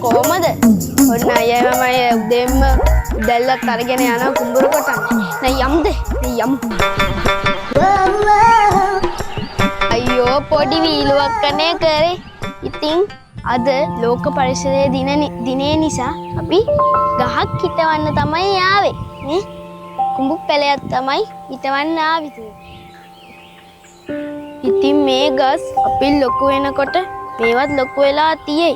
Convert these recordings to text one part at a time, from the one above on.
කොහමද? ඔන්න අයියා මම උදේම දැල්ලත් අරගෙන යනවා කුඹුර කොටන්න. නෑ යමුද? යමු. අයියෝ පොඩි වීලුවක් කනේ කරේ. ඉතින් අද ලෝක පරිසරයේ දිනේ නිසා අපි ගහක් හිටවන්න තමයි ආවේ. නේ? කුඹු පැලයක් තමයි හිටවන්න ආවේ. ඉතින් මේ ගස් අපි ලොකු වෙනකොට මේවත් ලොකු වෙලා තියෙයි.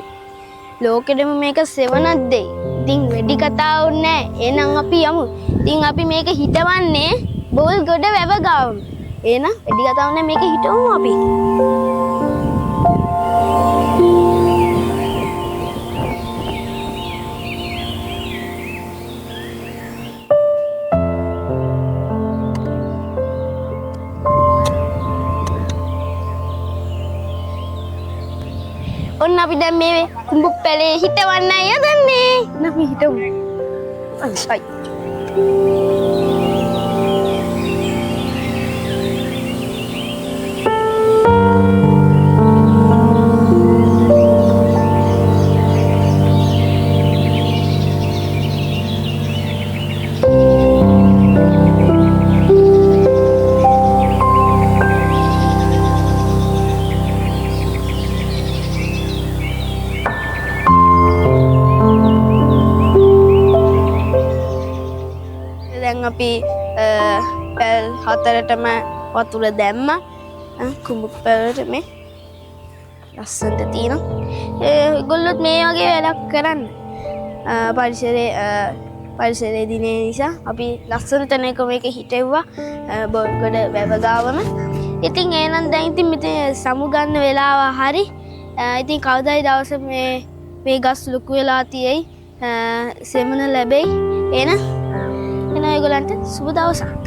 ලෝකෙදම මේක සෙවණක් දෙයි. ඉතින් වැඩි කතාවක් නෑ. එහෙනම් අපි යමු. ඉතින් අපි මේක හිටවන්නේ බෝල් ගොඩ වැව ගාවම. එහෙනම් වැඩි කතාවක් නෑ මේක හිටවමු අපි. ඔන්න අපි දැන් මේ කුඹු පැලේ හිටවන්න යදන්නේ. අපි හිටමු. අයි. අපි පැල් හතරටම වතුර දැම්ම කුඹු පැලට මේ ලස්සනට තියෙනවා. ඒගොල්ලොත් මේ වගේ වැඩක් කරන්න. පරිසරයේ දිනේ නිසා අපි ලස්සනට මේක හිටෙව්වා බොල්ගොඩ වැව ගාවම. ඉතින් එහෙනම් දැන් ඉතින් මෙතන සමු ගන්න වෙලාව හරි. ඉතින් කවදායි දවසේ මේ ගස් ලොකු වෙලා තියෙයි. සෙමන ලැබෙයි. එහෙනම් ඒගොල්ලන්ට සුබ දවසක්.